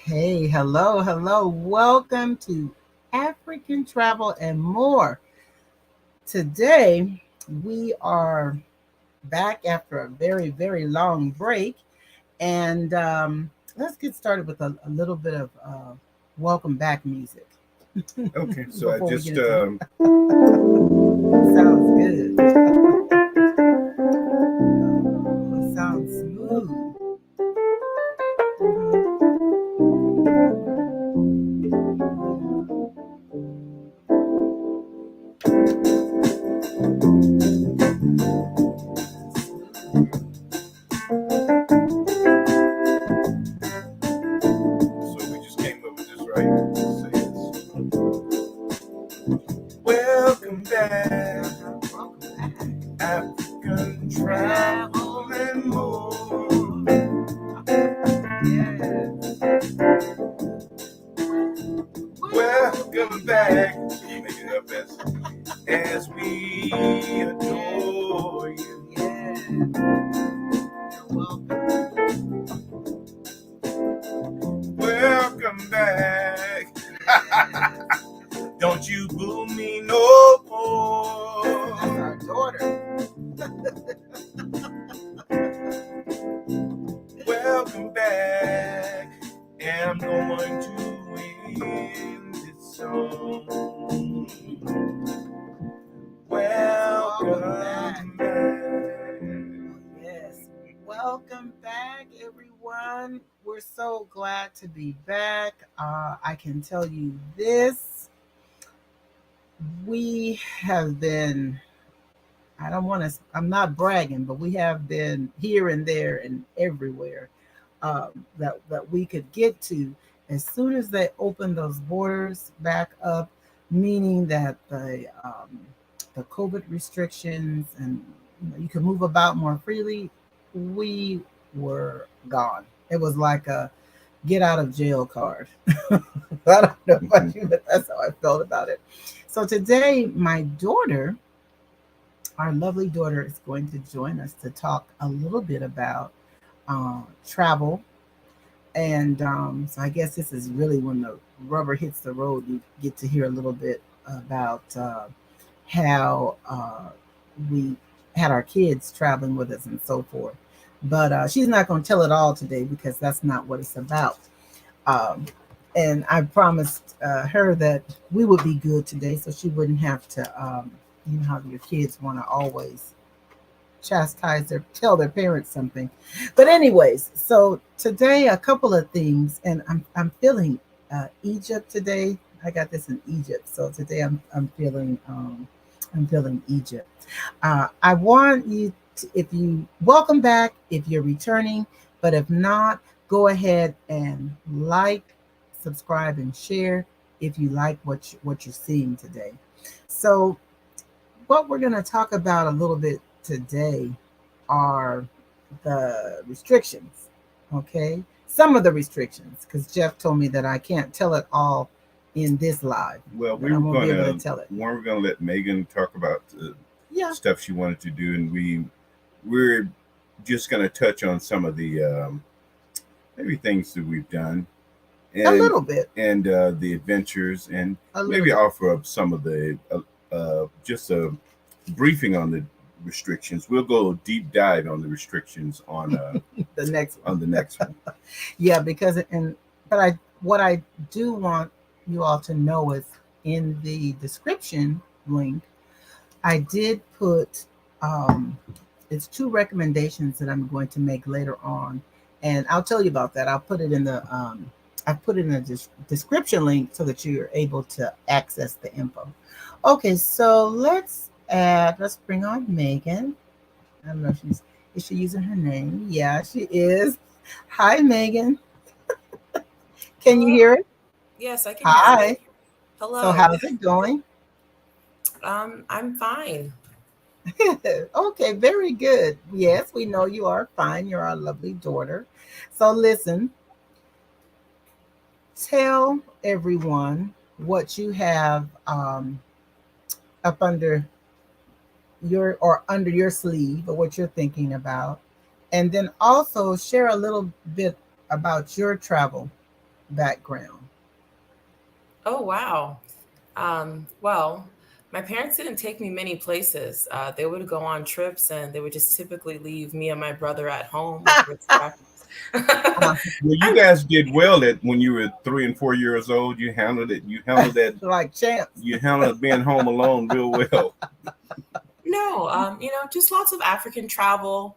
Hey, hello, hello. Welcome to African Travel and More. Today, we are back after a very, very long break. And let's get started with a little bit of welcome back music Okay, so I before we just get into sounds good. Sounds smooth. Mhm. so we just came up with this right. Say this. Welcome back, Welcome back. African travel and more. Yes. Welcome back. Can you make it up as we adore you? Yes. You're welcome. Welcome back. Yes. Don't you boo me no That's more. our daughter. Welcome back, and I'm going to end this song. Welcome back. Yes. Welcome back, everyone. We're so glad to be back. I can tell you this. We have been, I don't want to, I'm not bragging, but we have been here and there and everywhere that we could get to. As soon as they open those borders back up, meaning that the COVID restrictions and you can move about more freely, we were gone. It was like a get out of jail card. I don't know about you, but that's how I felt about it. So today, my daughter, our lovely daughter, is going to join us to talk a little bit about travel. And so I guess this is really when the rubber hits the road. You get to hear a little bit about how we had our kids traveling with us and so forth. But she's not going to tell it all today because that's not what it's about. Um, and I promised her that we would be good today, so she wouldn't have to, you know, how your kids want to always chastise their tell their parents something. But anyways, so today a couple of things, and I'm feeling Egypt today. I got this in Egypt, so today I'm feeling Egypt. I want you to, if you welcome back if you're returning, but if not, go ahead and like, subscribe, and share if you like what you're seeing today. So what we're going to talk about a little bit today are the restrictions. Okay, some of the restrictions, because Jeff told me that I can't tell it all in this live, Well, that I won't be able to tell it. we were gonna let Megan talk about Yeah, stuff she wanted to do, and we're just gonna touch on some of the maybe things that we've done, a and little bit, the adventures, and a little maybe bit. offer up some of the just a briefing on the restrictions. We'll go deep dive on the restrictions The next one. on the next one. Yeah, because and but I what I do want you all to know is in the description link, I did put it's two recommendations that I'm going to make later on, and I'll tell you about that. I'll put it in the I put it in the description link so that you're able to access the info. Okay, so let's bring on Megan. I don't know if she's is she using her name? Yeah, she is. Hi, Megan. Can you hear Hello. it? Yes, I can hear Hi. it. So Hello. how's it going? I'm fine. Okay, very good. Yes, we know you are fine. You're our lovely daughter. So listen, tell everyone what you have up under your or under your sleeve or what you're thinking about. And then also share a little bit about your travel background? Oh, wow. Well, my parents didn't take me many places. They would go on trips and they would just typically leave me and my brother at home with Ritz crackers. Uh, Well, you I'm guys did well at when you were 3 and 4 years old. You handled it. You handled that. like champs. You handled being home alone real well. No, just lots of African travel,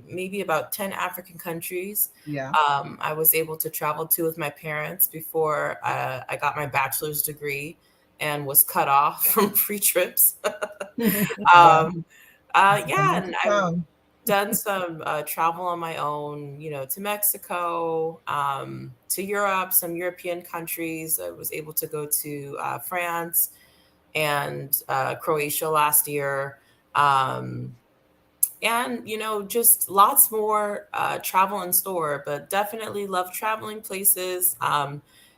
maybe about 10 African countries. Yeah. I was able to travel to with my parents before I got my bachelor's degree and was cut off from free trips. Wow. um, So yeah, much and I've time. done some travel on my own, to Mexico, to Europe, some European countries. I was able to go to France and Croatia last year. Um, and just lots more travel in store, but definitely love traveling places.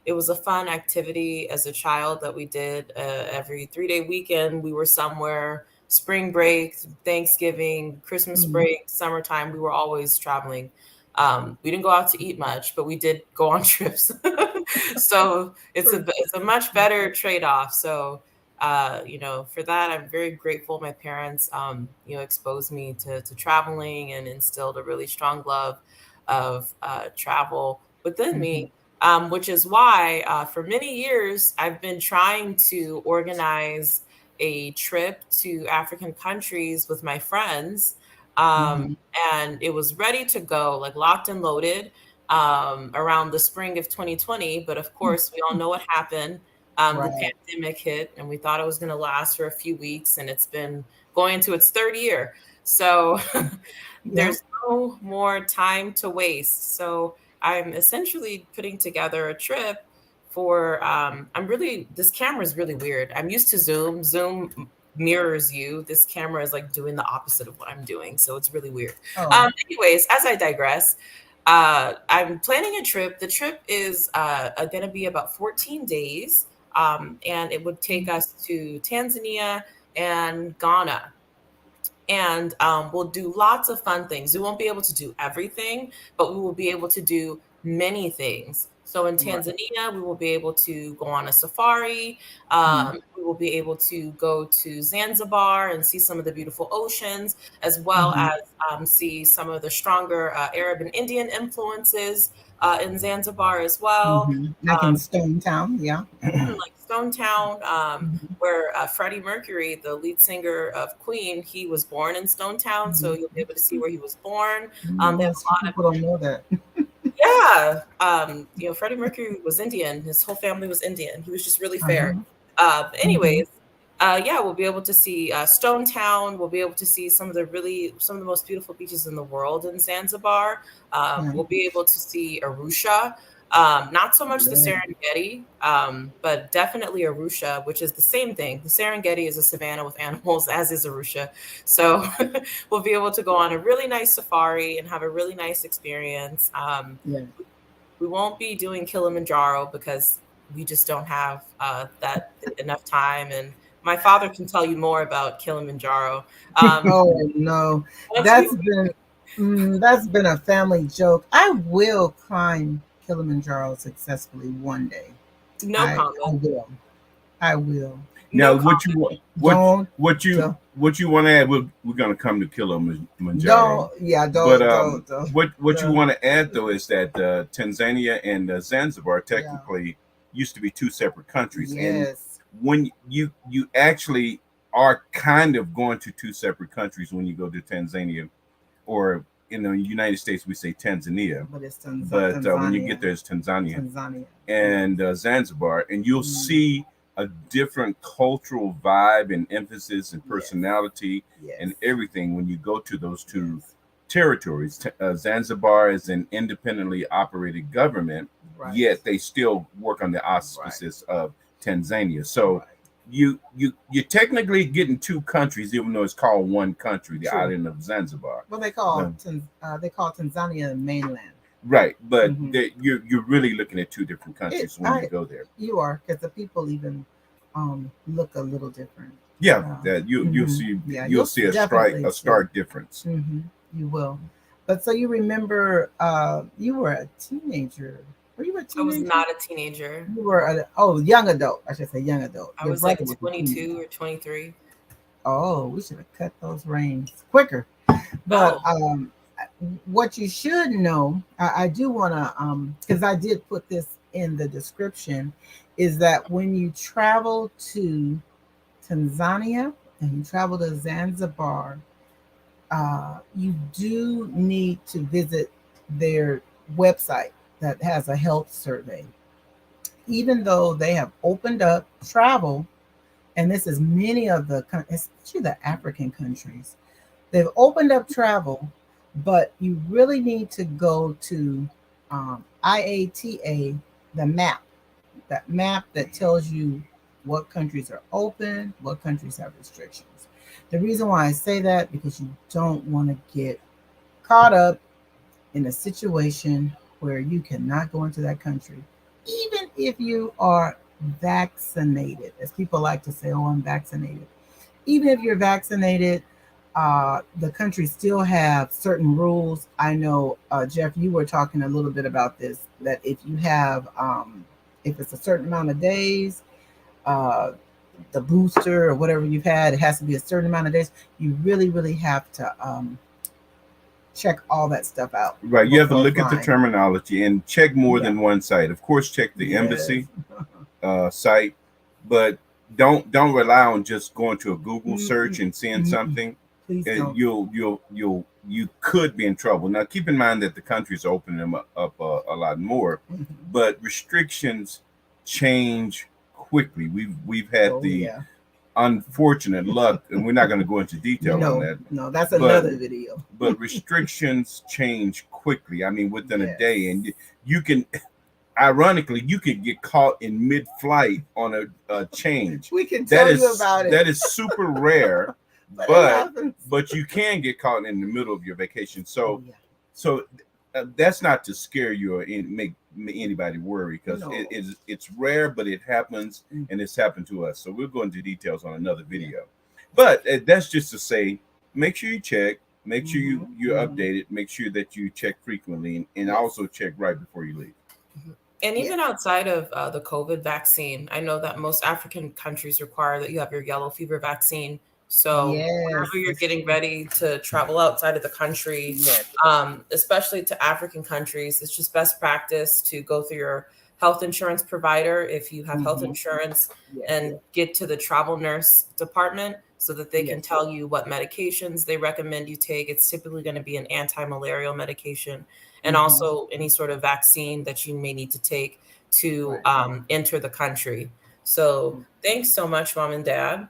It was a fun activity as a child that we did every 3-day weekend. We were somewhere, spring break, Thanksgiving, Christmas Mhm. break, summertime. We were always traveling. We didn't go out to eat much, but we did go on trips. So it's a much better trade-off. So for that, I'm very grateful. My parents, exposed me to traveling and instilled a really strong love of travel within Mhm. me, which is why for many years I've been trying to organize a trip to African countries with my friends. Um, Mhm. and it was ready to go, like locked and loaded, around the spring of 2020. But of course, we all know what happened. The Right. pandemic hit, and we thought it was going to last for a few weeks, and it's been going to its third year. So Yep. there's no more time to waste. So I'm essentially putting together a trip for. This camera is really weird. I'm used to Zoom. Zoom mirrors you. This camera is like doing the opposite of what I'm doing. So it's really weird. Oh. Anyways, as I digress, I'm planning a trip. The trip is going to be about 14 days, and it would take us to Tanzania and Ghana. And we'll do lots of fun things. We won't be able to do everything, but we will be able to do many things. So in Right. Tanzania, we will be able to go on a safari. Mhm. We will be able to go to Zanzibar and see some of the beautiful oceans, as well Mhm. as see some of the stronger Arab and Indian influences in Zanzibar as well. Mhm. Like in Um, Stone Town. Yeah. like Stone Town, Mhm. where Freddie Mercury, the lead singer of Queen, he was born in Stone Town, so Mhm. you'll be able to see where he was born. They have Most people don't know that. yeah. Freddie Mercury was Indian. His whole family was Indian. He was just really fair. Uh-huh. Mhm. Anyways, yeah, we'll be able to see Stone Town. We'll be able to see some of the most beautiful beaches in the world in Zanzibar. Yeah. We'll be able to see Arusha. Not so much the Yeah. Serengeti, but definitely Arusha, which is the same thing. The Serengeti is a savanna with animals, as is Arusha. So we'll be able to go on a really nice safari and have a really nice experience. Yeah. We won't be doing Kilimanjaro because we just don't have that enough time. And my father can tell you more about Kilimanjaro. Oh no, Once we, that's been that's been a family joke. I will climb Kilimanjaro successfully one day. no I comment, will. I will. no Now, comment. what you want? Don't don't What you want to add? We're going to come to Kilimanjaro, don't yeah but don't what you don't want to add though is that Tanzania and Zanzibar yeah technically used to be two separate countries, and yes when you actually are kind of going to two separate countries when you go to Tanzania, or in the United States we say Tanzania, but it's but when you get Tanzania there it's Tanzania Tanzania yes and Zanzibar, and you'll mm, see a different cultural vibe and emphasis and yes personality yes and everything when you go to those two yes territories. Zanzibar is an independently operated government, right yet they still work on the right auspices of Tanzania. So right you're technically getting two countries, even though it's called one country, the true. island of Zanzibar. Well, Uh, they call Tanzania the mainland. right, but Hmm. you're really looking at two different It countries when you I go there. You are because the people even look a little different. Yeah, that Yeah, you'll see definitely a see. stark difference. You will. But so you remember, you were a teenager Were you a I was teenager? not a teenager. You were young adult. I should say young adult. I Your was like brother was a teenager. 22 or 23. Oh, we should have cut those reins quicker. But Oh, what you should know, I do want to, because I did put this in the description, is that when you travel to Tanzania and you travel to Zanzibar, you do need to visit their website that has a health survey. Even though they have opened up travel, and this is many of the, especially the African countries, they've opened up travel, but you really need to go to IATA, the map, that map that tells you what countries are open, what countries have restrictions. The reason why I say that, because you don't want to get caught up in a situation where you cannot go into that country, even if you are vaccinated. As people like to say, oh, I'm vaccinated. Even if you're vaccinated, the country still have certain rules. I know, Jeff, you were talking a little bit about this, that if you have, if it's a certain amount of days, uh, the booster or whatever you've had, it has to be a certain amount of days. You really, really have to check all that stuff out Right. You have to before look at the flying. terminology and check more Yeah. than one site. Of course, check the Yes. embassy site, but don't rely on just going to a Google search and seeing Mm-mm. something. Please don't. You could be in trouble. Now, keep in mind that the countries are opening them up a lot more, Mhm. but restrictions change quickly. We've had Oh, the yeah. unfortunate luck, and we're not going to go into detail on that. No, that's But another video. but restrictions change quickly. I mean, within a Yes. day, and you can, ironically, you could get caught in mid-flight on a change. We can tell you about it. That is super rare, but it but happens. but you can get caught in the middle of your vacation. So Oh, yeah. so that's not to scare you or make anybody worry, because No. it's rare, but it happens, Mm. and it's happened to us. So we'll go into details on another video. But that's just to say, make sure you check, make sure you're updated, make sure that you check frequently, and Yes. also check right before you leave. and Yes. even outside of the COVID vaccine, I know that most African countries require that you have your yellow fever vaccine. So Yes, whenever you're that's getting true. ready to travel outside of the country, Yes. especially to African countries, it's just best practice to go through your health insurance provider if you have health Mhm. insurance, Yes. and get to the travel nurse department so that they can Yes. tell you what medications they recommend you take. It's typically going to be an anti-malarial medication, and Mhm. also any sort of vaccine that you may need to take to Right. enter the country. So thanks so much, Mom and Dad,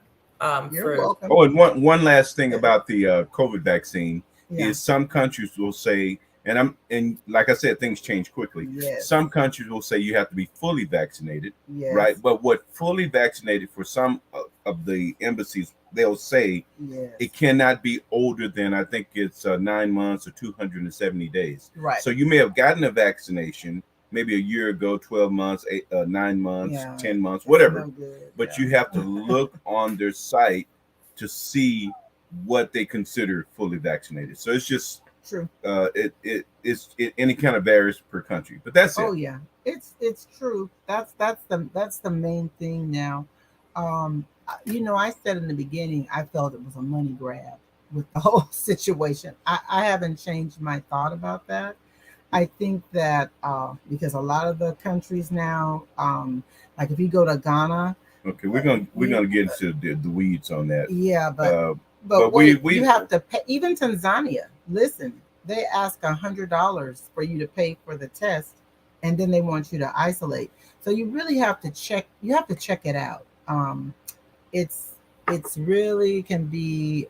You're for welcome. Oh, and one last thing about the COVID vaccine Yeah. is some countries will say, and like I said, things change quickly. Yes. Some countries will say you have to be fully vaccinated, Yes. right? But what fully vaccinated for some of the embassies, they'll say Yes. it cannot be older than, I think it's 9 months or 270 days. Right. So you may have gotten a vaccination maybe a year ago, 12 months, 9 months, Yeah. 10 months, It's whatever. no good. But Yeah. you have to look on their site to see what they consider fully vaccinated. So it's just True. any kind of varies per country. But that's Oh, it. yeah. It's true. That's the main thing now. I said in the beginning, I felt it was a money grab with the whole situation. I haven't changed my thought about that. I think that because a lot of the countries now, like if you go to Ghana, Okay, we're gonna get into the weeds on that. yeah, but But wait, we you have to pay. Even Tanzania, listen, they ask $100 for you to pay for the test, and then they want you to isolate. So you really have to check. You have to check it out. It's it's really can be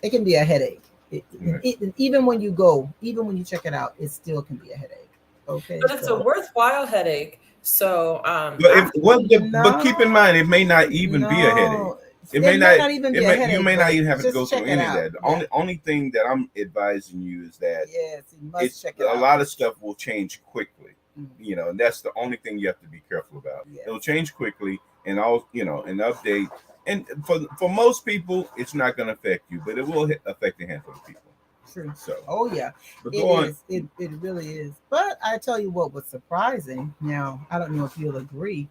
it can be a headache. Right. Even when you go, even when you check it out, it still can be a headache. Okay, but it's a worthwhile headache. So but keep in mind, it may not even be a headache. no, It may may not. not even It be a may headache. you may not but even have to just go through check it any of out. that. The Yeah. only thing that I'm advising you is that Yes, you must it's check it a out. lot of stuff will change quickly. Mhm. And that's the only thing you have to be careful about. Yes. It'll change quickly, and an update. And for most people, it's not going to affect you, but it will affect a handful of people. True. So, Oh yeah, but it go on. is. It really is. But I tell you what was surprising. Now I don't know if you'll agree,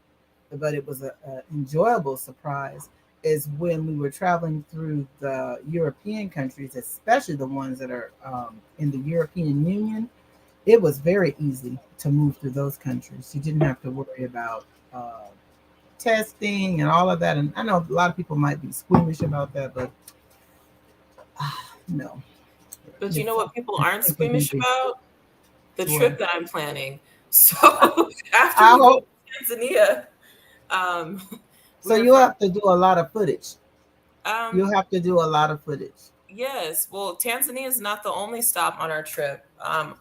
but it was a enjoyable surprise. Is when we were traveling through the European countries, especially the ones that are in the European Union. It was very easy to move through those countries. You didn't have to worry about testing and all of that. And I know a lot of people might be squeamish about that, but no, But you know it's what people I aren't think it can squeamish be. about? The Well, trip that I'm planning. So after I we go hope to Tanzania, um, so. we were You from have to do a lot of footage. You um, have to do a lot of footage. yes. Well, Tanzania is not the only stop on our trip. I'm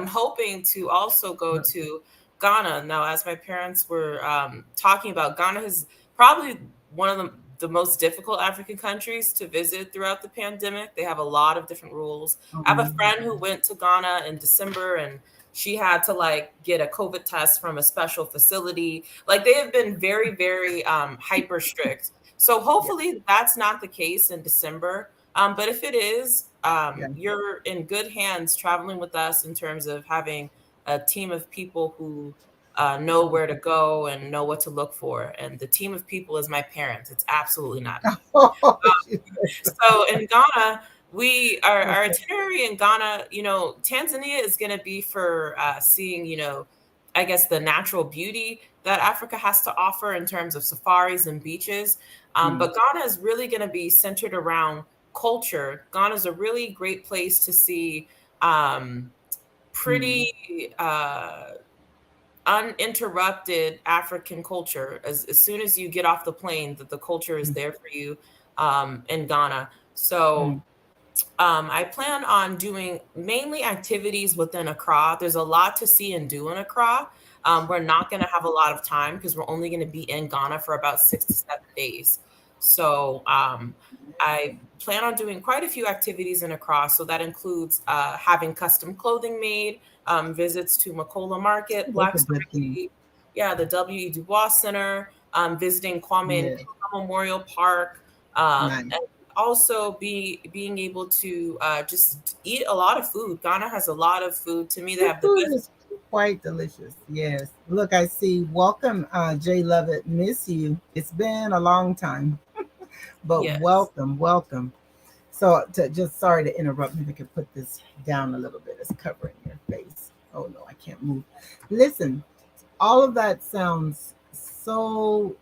hoping to also go to Ghana. Now, as my parents were talking about, Ghana is probably one of the most difficult African countries to visit throughout the pandemic. They have a lot of different rules. I have a friend who went to Ghana in December, and she had to like get a COVID test from a special facility. Like they have been very, very hyper strict. So Yeah, hopefully that's not the case in December. But if it is, yeah. you're in good hands traveling with us in terms of having a team of people who know where to go and know what to look for. And the team of people is my parents. It's absolutely not me. Oh, So in Ghana, we our okay. itinerary in Ghana, Tanzania is going to be for seeing, I guess the natural beauty that Africa has to offer in terms of safaris and beaches. Mm, But Ghana is really going to be centered around culture. Ghana is a really great place to see mm, pretty uninterrupted African culture. As soon as you get off the plane, that the culture is mm, there for you in Ghana. mm. So I plan on doing mainly activities within Accra. There's a lot to see and do in Accra. We're not going to have a lot of time because we're only going to be in Ghana for about 6 to 7 days. So I plan on doing quite a few activities in Accra. So that includes having custom clothing made, visits to Makola Market, That's a Blackstar good thing. Gate, yeah, the W.E. Du Bois Center, visiting Kwame Yeah, Nkrumah Memorial Park, nice. also being able to just eat a lot of food. Ghana has a lot of food. To me, they The have the food best. is quite delicious. Yes. Look, I see. Welcome, Jay Lovett. Miss you. It's been a long time, but Yes. welcome, welcome. So, just sorry to interrupt. Maybe I could put this down a little bit. It's covering your face. Oh no, I can't move. Listen, all of that sounds so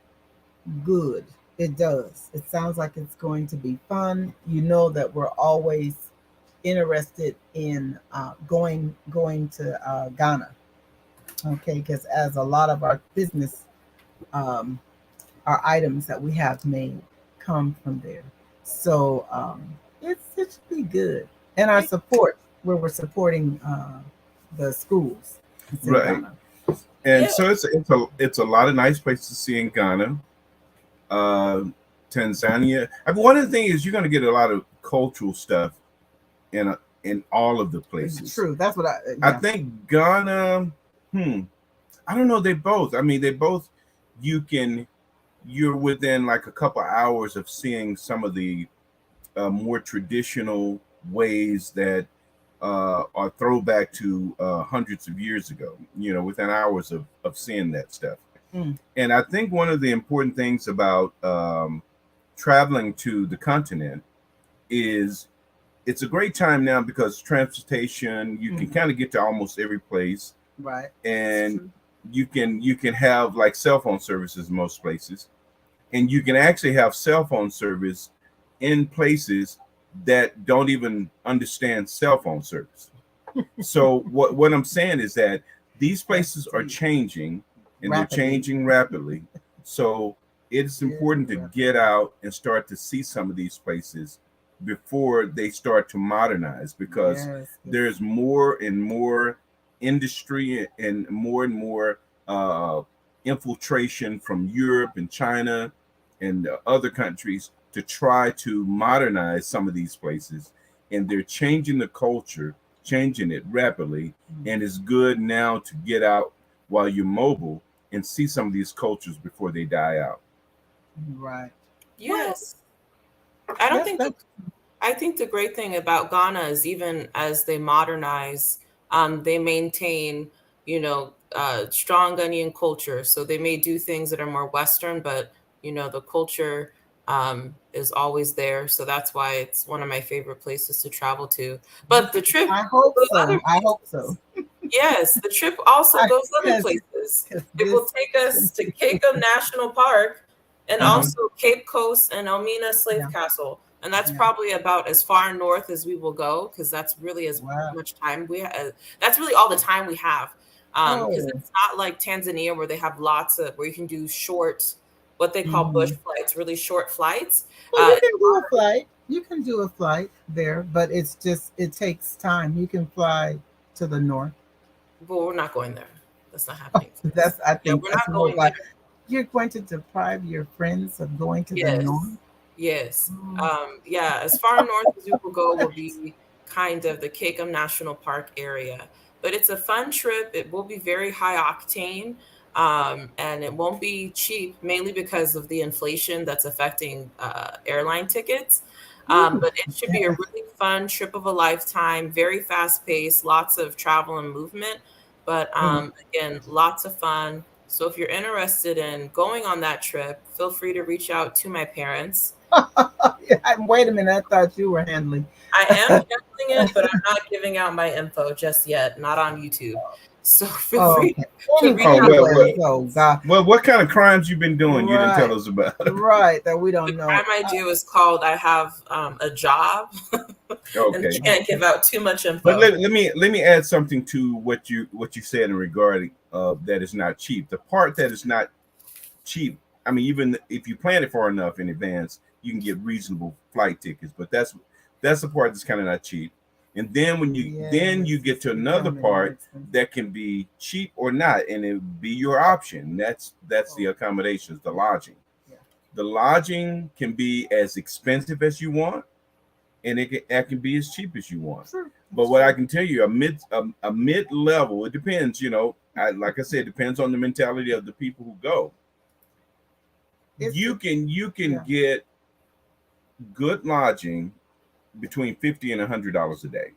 good. It does. It sounds like it's going to be fun. You know that we're always interested in going to Ghana. Okay, because as a lot of our business, um, our items that we have made come from there. So it should be good. And our Yeah. support, where we're supporting the schools, it's in Right. Ghana. And Yeah. so it's a lot of nice places to see in Ghana, uh, Tanzania. I mean, one of the things is you're going to get a lot of cultural stuff in all of the It's places. true. That's what I yeah. think Ghana. Hmm. I don't know. They both. I mean, they both. You can. You're within like a couple hours of seeing some of the more traditional ways that are throwback to hundreds of years ago. Within hours of seeing that stuff. Mm, And I think one of the important things about traveling to the continent is it's a great time now because transportation, you can mm, kind of get to almost every place, right. It's and true. you can have like cell phone services in most places, and you can actually have cell phone service in places that don't even understand cell phone service. So what I'm saying is that these That's places are deep. changing, and they're Rapidly. changing rapidly. So it's Very important to get rapidly. out and start to see some of these places before they start to modernize, because Yes. Yes. there's more and more industry and more uh, infiltration from Europe and China and other countries to try to modernize some of these places, and they're changing the culture, changing it rapidly. Mm, And it's good now to get out while you're mobile and see some of these cultures before they die out. right. Well, Yes. I don't think the that's I think the great thing about Ghana is even as they modernize, they maintain, strong Ghanaian culture. So they may do things that are more Western, but the culture is always there. So that's why it's one of my favorite places to travel to. But the trip I will hope go so. other I hope so. places. Yes, the trip also I, goes other yes, places. because It this. will take us to Caicum National Park and Uh-huh. also Cape Coast and Elmina Slave Yeah. Castle. And that's Yeah. probably about as far north as we will go because that's really as Wow. much time that's really all the time we have. Because Oh. it's not like Tanzania where they have lots of where you can do short, what they call bush Hmm. flights, really short flights. Well, you can do a flight. You can do a flight there, but it's just it takes time. You can fly to the north. But we're not going there. That's not happening for us. That's I Yeah, think we're that's not the whole going vibe. there. You're going to deprive your friends of going to the north. Yes. Yes. Oh, Yeah, as far north as we will go what? will be kind of the Caicum National Park area. But it's a fun trip. It will be very high octane. And it won't be cheap, mainly because of the inflation that's affecting airline tickets. Ooh, But it should be a yes. really fun trip of a lifetime, very fast paced, lots of travel and movement. But Mm. again, lots of fun. So if you're interested in going on that trip, feel free to reach out to my parents. Yeah, wait a minute. I thought you were handling. I am handling it, but I'm not giving out my info just yet, not on YouTube. So feel Oh, free okay. to reach Oh out to well, my Anyways, well, oh parents. God, well. What kind of crimes you been doing? You didn't tell right, us about. right. That we The don't know. crime I do is called I have a job and Okay, can't give Okay. out too much but info. let me add something to what you said in regarding that is not cheap. The part that is not cheap. I mean, even if you plan it far enough in advance, you can get reasonable flight tickets. But that's the part that's kind of not cheap. And then Yes, you get it's to another becoming part expensive. that can be cheap or not, and it would be your option. That's the Oh, accommodations, the yeah, lodging. yeah. The lodging can be as expensive as you want, and it can be as cheap as you want. True. But It's what I true. can tell you, a mid level, it depends. Like I said, it depends on the mentality of the people who go. It's You can yeah, get good lodging between $50 and $100 a day,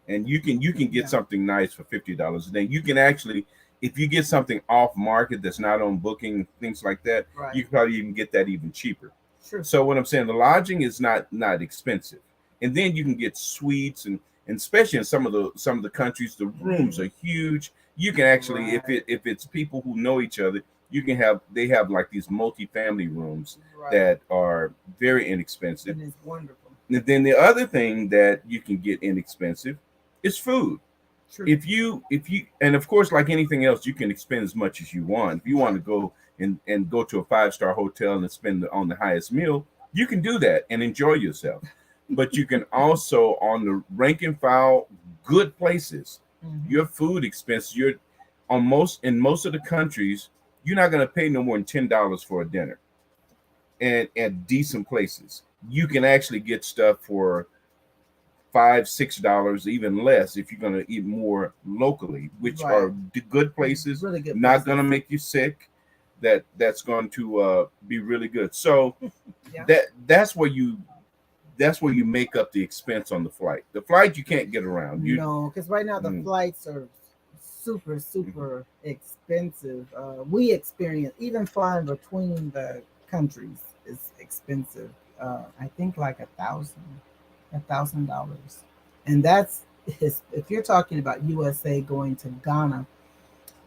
and you can get yeah. something nice for $50 a day. You can actually, if you get something off market that's not on booking, things like that, Right. you can probably even get that even cheaper. True. So what I'm saying, the lodging is not expensive, and then you can get suites and especially in some of the countries, the rooms are huge. You can actually, Right. if it's people who know each other, you can have they have like these multi-family rooms Right. that are very inexpensive. And it's wonderful. And then the other thing that you can get inexpensive is food. True. If you and of course, like anything else, you can spend as much as you want. If you want Right. to go and go to a five-star hotel and spend on the highest meal, you can do that and enjoy yourself. But you can also on the rank and file good places, Hmm. your food expense, you're on most in most of the countries, you're not going to pay no more than $10 for a dinner. And at decent places, you can actually get stuff for $5, $6, even less if you're going to eat more locally, which Right. are good places, Really good not going places. to make you sick. That's going to be really good. So Yeah. that's where you make up the expense on the flight. The flight you can't get around. You No, because right now the mm, flights are super, mhm. super expensive. We experience even flying between the countries is expensive. I think like $1,000, and if you're talking about USA going to Ghana.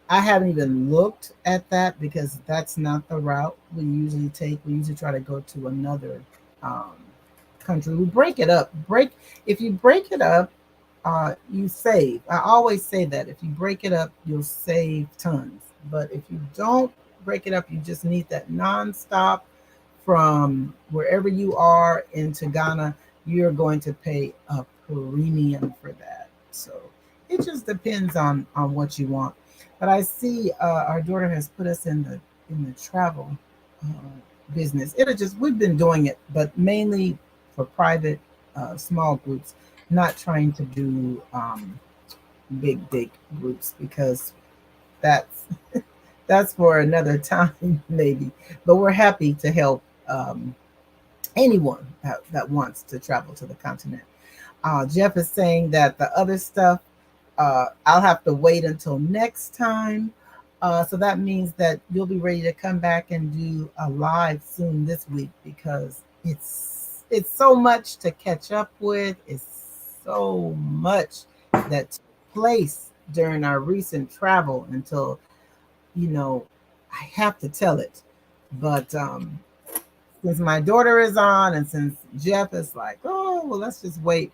I haven't even looked at that because that's not the route we usually take. We usually try to go to another um, country. We break it up. Break If you break it up, you save. I always say that if you break it up, you'll save tons. But if you don't break it up, you just need that nonstop from wherever you are into Ghana. You're going to pay a premium for that. So it just depends on what you want. But I see our daughter has put us in the travel uh, business. It'll just we've been doing it, but mainly for private small groups, not trying to do big groups because that's that's for another time maybe. But we're happy to help anyone that wants to travel to the continent. Jeff is saying that the other stuff, I'll have to wait until next time. So that means that you'll be ready to come back and do a live soon this week, because it's so much to catch up with. It's so much that took place during our recent travel until, you know, I have to tell it. But since my daughter is on, and since Jeff is like, oh, well, let's just wait.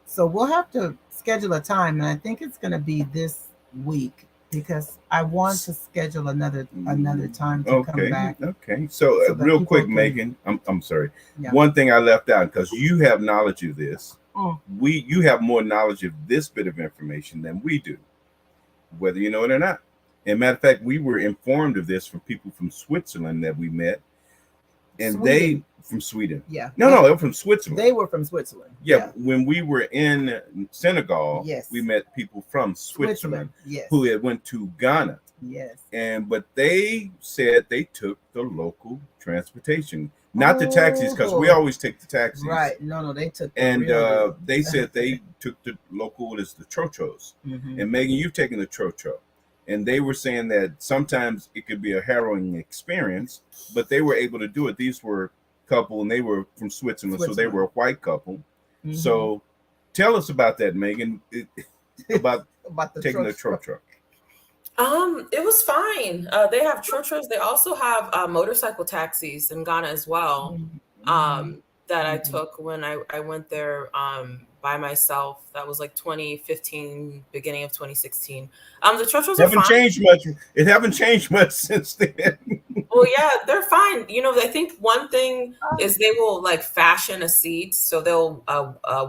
So we'll have to schedule a time, and I think it's going to be this week, because I want to schedule another time to come back. Okay. So, so that real people quick, can- Megan, I'm sorry. Yeah. One thing I left out, because you have knowledge of this. Mm. You have more knowledge of this bit of information than we do, whether you know it or not. And matter of fact, we were informed of this from people from Switzerland that we met, and Sweden. they from Sweden. Yeah. No, they're from Switzerland. They were from Switzerland. Yeah, when we were in Senegal, Yes. we met people from Switzerland Yes. who had went to Ghana, Yes. but they said they took the local transportation, not the taxis, because we always take the taxis. Right. No, they took. And they said they took the local, what is the chochos. Mhm. And Megan, you've taken the chocho. And they were saying that sometimes it could be a harrowing experience, but they were able to do it. These were a couple, and they were from Switzerland, so they were a white couple. Mhm. So tell us about that, Megan, about the taking the chocho. It was fine. They have chochos. They also have motorcycle taxis in Ghana as well. That I took when I went there by myself. That was like 2015, beginning of 2016. The chochos are fine. Changed much. It haven't changed much since then. Well, yeah, they're fine. You know, I think one thing is they will like fashion a seat, so they'll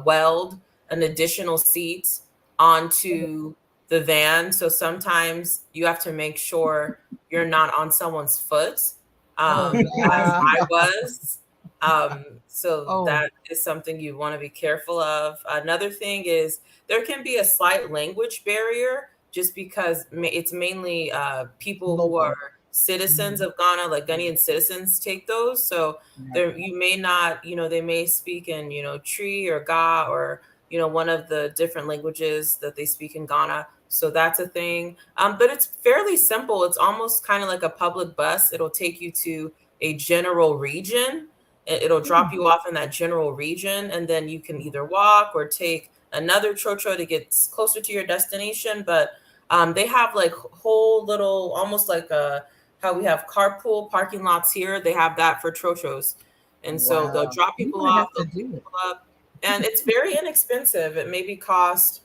weld an additional seat onto the van. So sometimes you have to make sure you're not on someone's foot, as I was. So that is something you want to be careful of. Another thing is there can be a slight language barrier, just because it's mainly people who are citizens of Ghana, like Ghanaian citizens take those. So there, you may not, they may speak in, Tree or Ga, or, one of the different languages that they speak in Ghana. So that's a thing. But it's fairly simple. It's almost kind of like a public bus. It'll take you to a general region. It'll drop you off in that general region, and then you can either walk or take another chocho to get closer to your destination. But they have like whole little, almost like how we have carpool parking lots here. They have that for chochos. And so they'll drop people off, they'll pick people up, and it's very inexpensive. It maybe cost,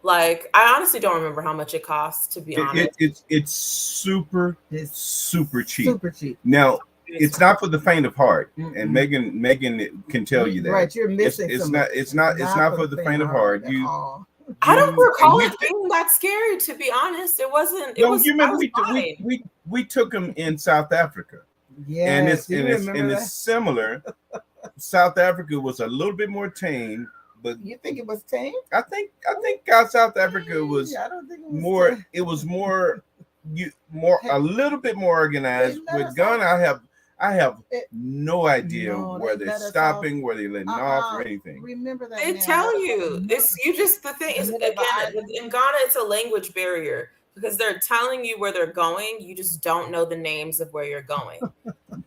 like, I honestly don't remember how much it costs, to be honest. It's super cheap. Super cheap. Now, it's not for the faint of heart, and Megan can tell you that. Right, you're missing. It's not for the faint of heart. I don't recall it being that scary, to be honest. It wasn't. You remember we took them in South Africa. Yeah, and it's similar. South Africa was a little bit more tame, but you think it was tame? I think South Africa was more. Tame. It was more a little bit more organized. With Ghana, I have no idea where they're stopping, where they're letting off, or anything. Remember that? They tell you. The thing is, again, in Ghana, it's a language barrier, because they're telling you where they're going. You just don't know the names of where you're going.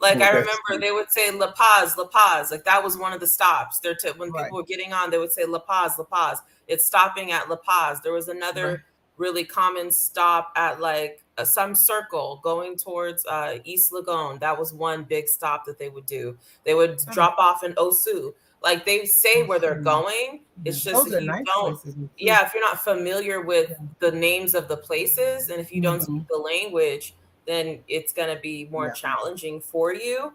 Like, I remember they would say La Paz, La Paz. Like, that was one of the stops. When people were getting on, they would say La Paz, La Paz. It's stopping at La Paz. There was another really common stop at like some circle going towards East Lagoon. That was one big stop that they would do. They would drop off in Osu. Like, they say where they're going. It's just if you don't, if you're not familiar with the names of the places, and if you don't speak the language, then it's going to be more challenging for you.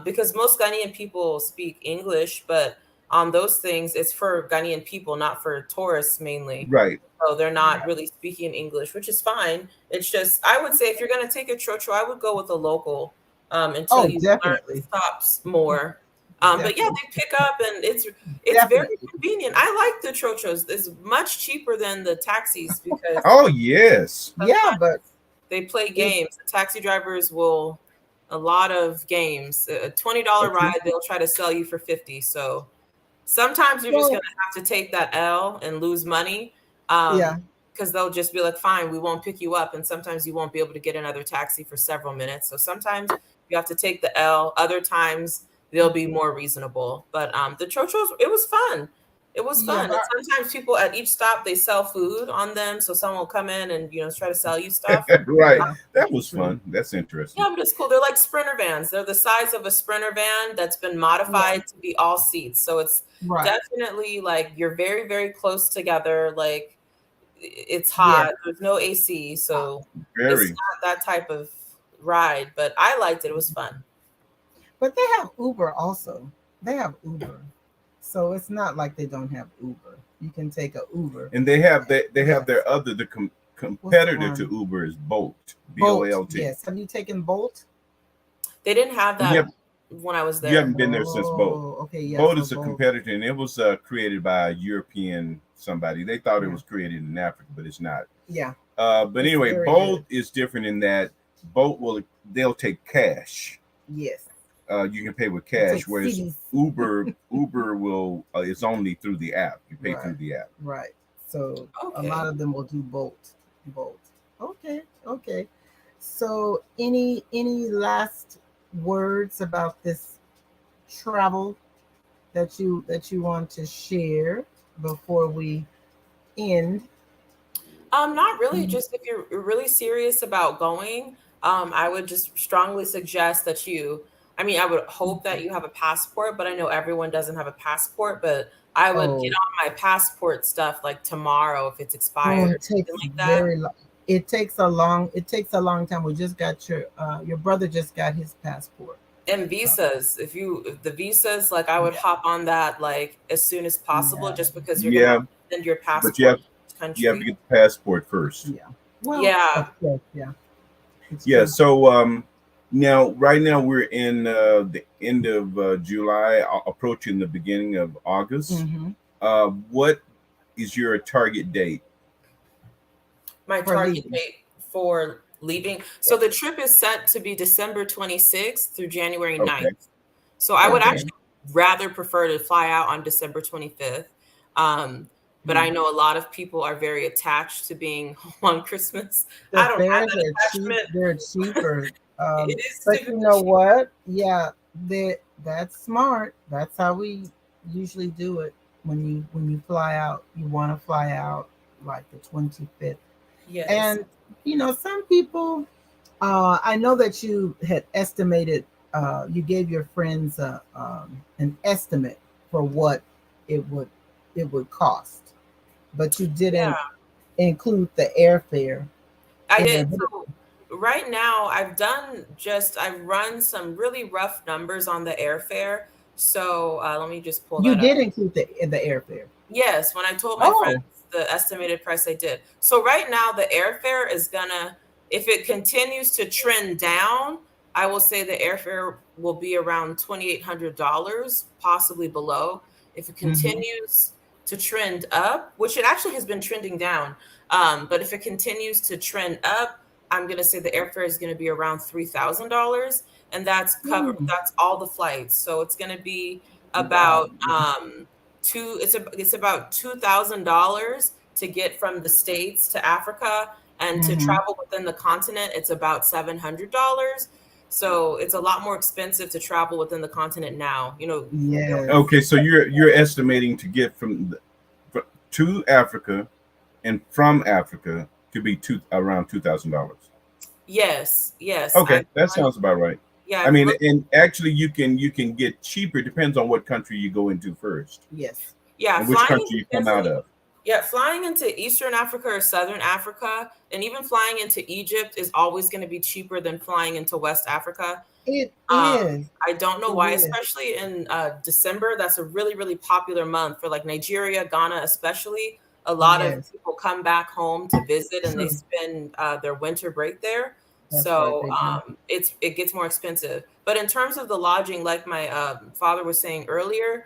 Because most Ghanaian people speak English, but on those things, it's for Ghanaian people, not for tourists mainly. Right. So they're not really speaking English, which is fine. It's just, I would say, if you're going to take a chocho, I would go with a local until you learn the stops more. But yeah, they pick up, and it's very convenient. I like the chochos. It's much cheaper than the taxis, because yes, but they play games. The taxi drivers will a lot of games. A $20 Okay. ride, they'll try to sell you for 50. So sometimes you're just Well, gonna have to take that L and lose money. yeah, Because they'll just be like, fine, we won't pick you up. And sometimes you won't be able to get another taxi for several minutes. So sometimes you have to take the L. Other times they'll be more reasonable. But the Chochos, it was fun. It was yeah, fun. And but sometimes people at each stop, they sell food on them. So someone will come in and, try to sell you stuff. Right. yeah, That that's was true. fun. That's interesting. Yeah, but it's cool. They're like Sprinter vans. They're the size of a Sprinter van that's been Yeah, modified to be all seats. So it's right. definitely like you're very, very close together. Like it's Yeah. hot. There's no AC, so it's Very. not that type of ride. But I liked it. It was fun. But they have Uber also. They have Uber. So it's not like they don't have Uber. You can take a Uber. And they have Yes. their other What's the competitor to one? Uber is Bolt. Bolt. Bolt. Yes. Have you taken Bolt? They didn't have You that have when I was you there. haven't been there since Bolt. Oh, okay. Yeah. Bolt So is a Bolt. competitor, and it was created by a European somebody. They thought it Yeah. was created in Africa, but it's not. Yeah. But It's anyway, very Bolt good. is different in that they'll take cash. Yes. You can pay with It cash, takes whereas cities. Uber will is only through the app. You pay through Right. the app. Right. So a Okay. lot of them will do Bolt. Bolt. Okay. Okay. So any last words about this travel that you want to share before we end? Not really. Mhm. Just if you're really serious about going, I would just strongly suggest that you. I mean, I would hope that you have a passport, but I know everyone doesn't have a passport. But I would get Oh, on my passport stuff like tomorrow if it's oh, expired it or something takes like that. very long. It takes a long time. We just got your brother just got his passport. And Uh, visas, if the visas, like I would yeah, hop on that like as soon as possible, yeah, just because you're gonna have Yeah, to send your but passport to each you have to country. get the passport first. yeah. Well, Yeah. of course, yeah, it's Yeah. true. So now right now we're in the end of July, approaching the beginning of August. Hmm. What is your target date? My For target leaving. date for leaving. So Yeah. the trip is set to be December 26th through January Okay. 9th. So I would Okay. Okay. actually rather prefer to fly out on December 25th. Um, but I Mm. know a lot of people are very attached to being home on Christmas. The I don't have fares that are cheap. attachment. They're cheaper. It is But you typically know cheap. what? Yeah, that's smart. That's how we usually do it. When you fly out, you want to fly out like the 25th. Yes. And some people. I know that you had estimated. You gave your friends an estimate for what it would it would cost, but you didn't Yeah. include the airfare I in there. did. So right now I've run some really rough numbers on the airfare. So let me just pull You that up. did include the airfare. Yes, when I told my friends Oh. the estimated price I did. So right now the airfare is gonna, if it continues to trend down, I will say the airfare will be around $2,800, possibly below. If it Hmm. continues to trend up, which it actually has been trending down, but if it continues to trend up, I'm gonna say the airfare is gonna be around $3,000, and that's all the flights. So it's gonna be Wow. about it's about $2,000 to get from the States to Africa, and to Hmm. travel within the continent, it's about $700. So it's a lot more expensive to travel within the continent now. Yes. Okay. So you're estimating to get to Africa and from Africa to be around $2,000. Yes, yes. Okay, that sounds about right. Yeah, I I've mean, looked. and actually, you can get cheaper. Depends on what country you go into first Yes. Yeah, and which flying country into you come out Tanzania. of. Yeah, flying into Eastern Africa or Southern Africa, and even flying into Egypt is always going to be cheaper than flying into West Africa. It Um, is. I don't know It why, is. especially in December. That's a really, really popular month for like Nigeria, Ghana, especially. A lot of Yes. people come back home to visit and they True. spend their winter break there. That's right. So They do. it gets more expensive. But in terms of the lodging, like my father was saying earlier,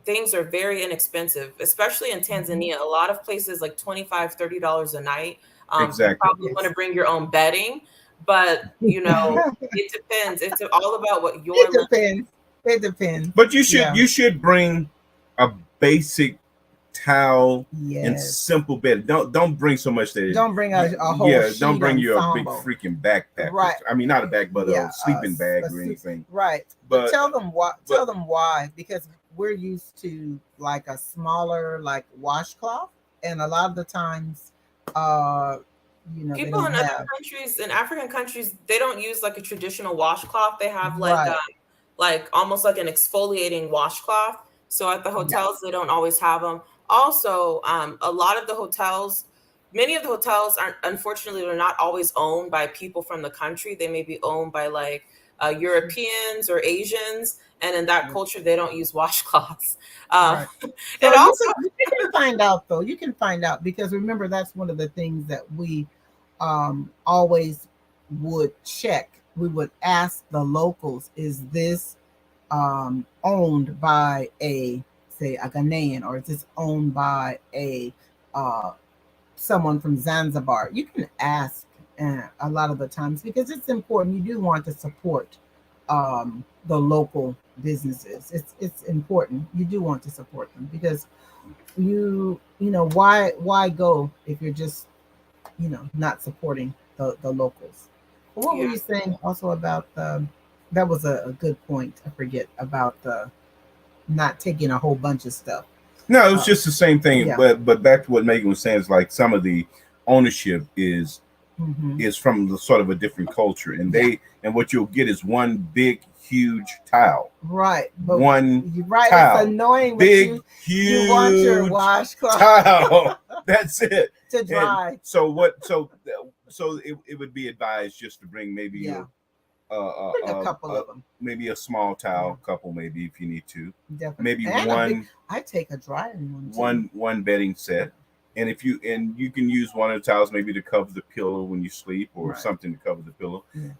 things are very inexpensive, especially in Mhm. Tanzania. A lot of places like $25, $30 a night. You Exactly. probably want Yes. to bring your own bedding. but it depends. It's all about what It your limit. depends. It depends. But Yeah. you should bring a basic towel and Yes. simple bed. Don't bring so much that Don't bring a whole yeah. sheet Don't bring you a big ensemble. freaking backpack. Right. I mean, not a bag, but Yeah, a sleeping bag a or anything. right. But tell them why. Tell them why, because we're used to like a smaller like washcloth, and a lot of the times, they People don't in other have. countries, in African countries, they don't use like a traditional washcloth. They have Right. like almost like an exfoliating washcloth. So at the Yeah. hotels, they don't always have them. Also, a lot of the hotels, many of the hotels are unfortunately they're not always owned by people from the country. They may be owned by like Europeans or Asians, and in that culture, they don't use washcloths. Right. And So also, you can find out though. You can find out, because remember, that's one of the things that we always would check. We would ask the locals, is this owned by say a Ghanaian, or is this owned by a uh, someone from Zanzibar? You can ask a lot of the times, because it's important. You do want to support the local businesses. It's important. You do want to support them, because why go if you're just not supporting the locals. What were you saying also about that was a good point. I forget about the not taking a whole bunch of stuff. No, it was just the same thing. Yeah. But back to what Megan was saying is like some of the ownership is from the sort of a different culture, and and what you'll get is one big huge tile. Right. But one right, tile. It's annoying. Big huge you want your washcloth tile. That's it. to dry. And so it would be advised just to bring maybe bring a couple of them. Maybe a small towel, couple maybe if you need to. Definitely. Maybe and I take a drying one too. One bedding set. And you can use one of the towels maybe to cover the pillow when you sleep, or something to cover the pillow. Yeah.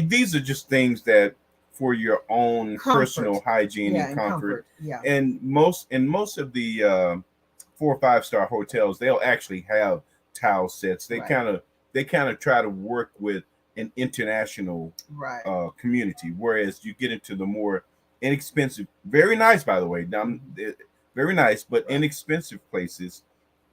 These are just things that for your own personal hygiene and comfort. Yeah. And most of the 4 or 5 star hotels, they'll actually have towel sets. They kind of try to work with an international community, whereas you get into the more inexpensive, very nice by the way, very nice but inexpensive places,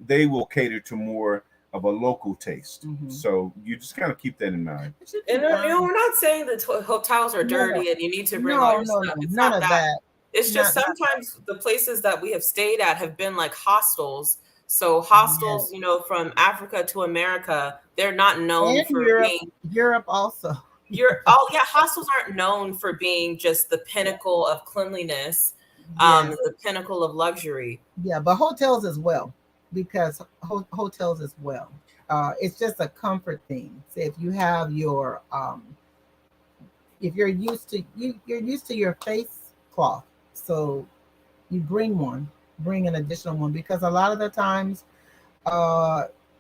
they will cater to more of a local taste. So you just kind of keep that in mind. And we're not saying that hotels are dirty and you need to bring all your stuff. It's none not of that. It's just sometimes the places that we have stayed at have been like hostels. So hostels, from Africa to America, they're not known and for Europe also. Hostels aren't known for being just the pinnacle of cleanliness, the pinnacle of luxury. Yeah, but hotels as well, because hotels as well. It's just a comfort thing. Say if you have your if you're used to you're used to your face cloth, so you bring an additional one, because a lot of the times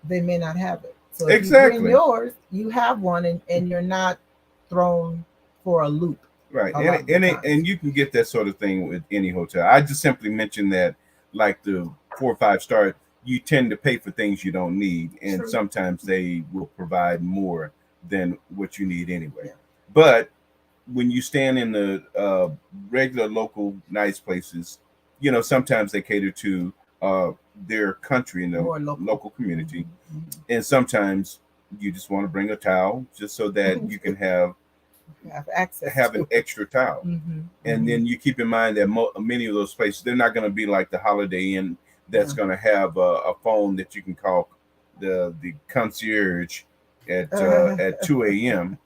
they may not have it. So if you bring yours, you have one, and you're not thrown for a loop. Right. And you can get that sort of thing with any hotel. I just simply mentioned that, like the 4 or 5 star, you tend to pay for things you don't need, and sometimes they will provide more than what you need anyway. Yeah. But when you stand in the regular local nice places, sometimes they cater to their country and the local community, and sometimes you just want to bring a towel just so that you can have an extra towel. And then you keep in mind that many of those places, they're not going to be like the Holiday Inn that's going to have a phone that you can call the concierge at 2 a.m.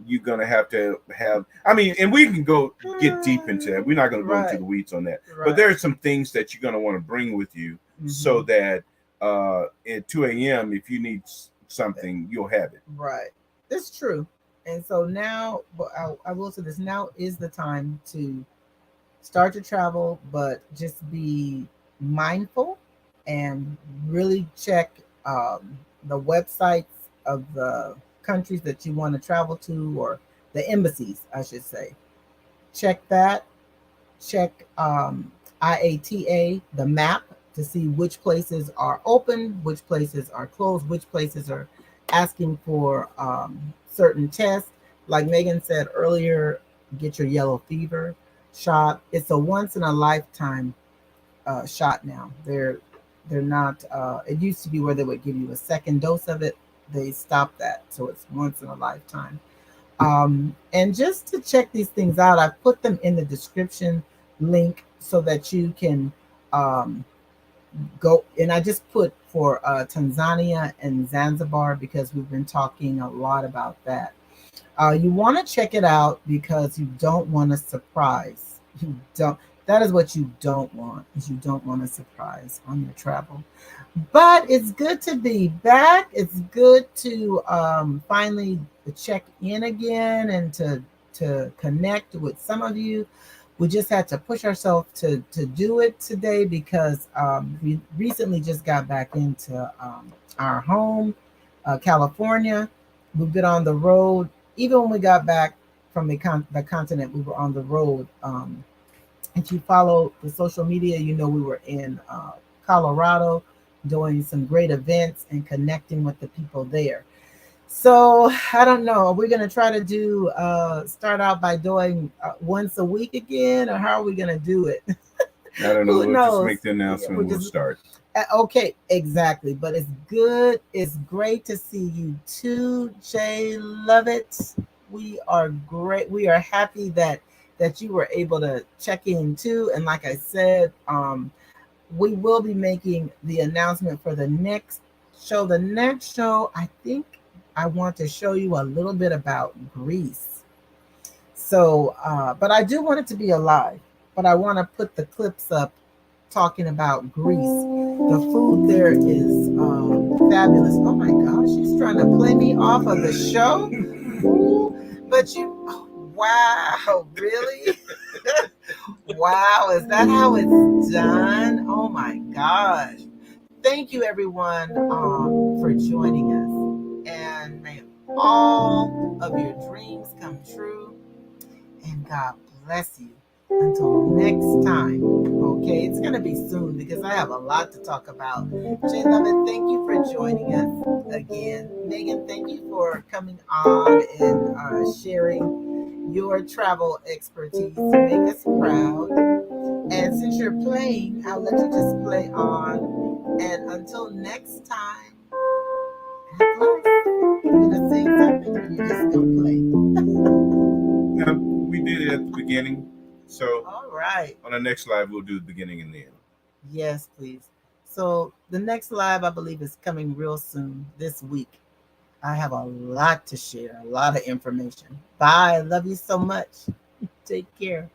You're going to have, and we can get deep into that. We're not going to go into the weeds on that. But there are some things that you're going to want to bring with you so that at 2 a.m., if you need something, you'll have it. Right. That's true. And so now, I will say this, now is the time to start to travel, but just be mindful and really check the websites of the countries that you want to travel to, or the embassies, I should say. Check that. Check IATA, the map, to see which places are open, which places are closed, which places are asking for certain tests. Like Megan said earlier, get your yellow fever shot. It's a once in a lifetime shot now. They're not. It used to be where they would give you a second dose of it. They stopped that, so it's once in a lifetime. And just to check these things out, I put them in the description link so that you can um, go. And I just put for Tanzania and Zanzibar because we've been talking a lot about that. You want to check it out because you don't want a surprise. You don't. That is what you don't want. Is you don't want a surprise on your travel. But it's good to be back. It's good to finally check in again and to connect with some of you. We just had to push ourselves to do it today because we recently just got back into our home, California. We've been on the road. Even when we got back from the continent, we were on the road. If you follow the social media, you know we were in Colorado doing some great events and connecting with the people there. So I don't know. We're gonna try to do start out by doing once a week again, or how are we gonna do it? I don't know. Who We'll just knows? make the announcement and we'll start. Okay, exactly. But it's good. It's great to see you too, Jay Lovett. We are great. We are happy that you were able to check in too. And like I said, we will be making the announcement for the next show. The next show, I think I want to show you a little bit about Greece. So, but I do want it to be alive. But I want to put the clips up talking about Greece. The food there is fabulous. Oh my gosh, she's trying to play me off of the show. But you, oh, wow, really? Wow, is that how it's done? Oh my gosh. Thank you, everyone, for joining us. And may all of your dreams come true. And God bless you. Until next time. Okay, it's going to be soon because I have a lot to talk about. Jay Lovett, thank you for joining us again. Megan, thank you for coming on and sharing your travel expertise to make us proud. And since you're playing, I'll let you just play on. And until next time, God bless. You're going to sing something or you're just going to play? We did it at the beginning. So all right. On the next live, we'll do the beginning and the end. Yes, please. So the next live, I believe, is coming real soon this week. I have a lot to share, a lot of information. Bye. Love you so much. Take care.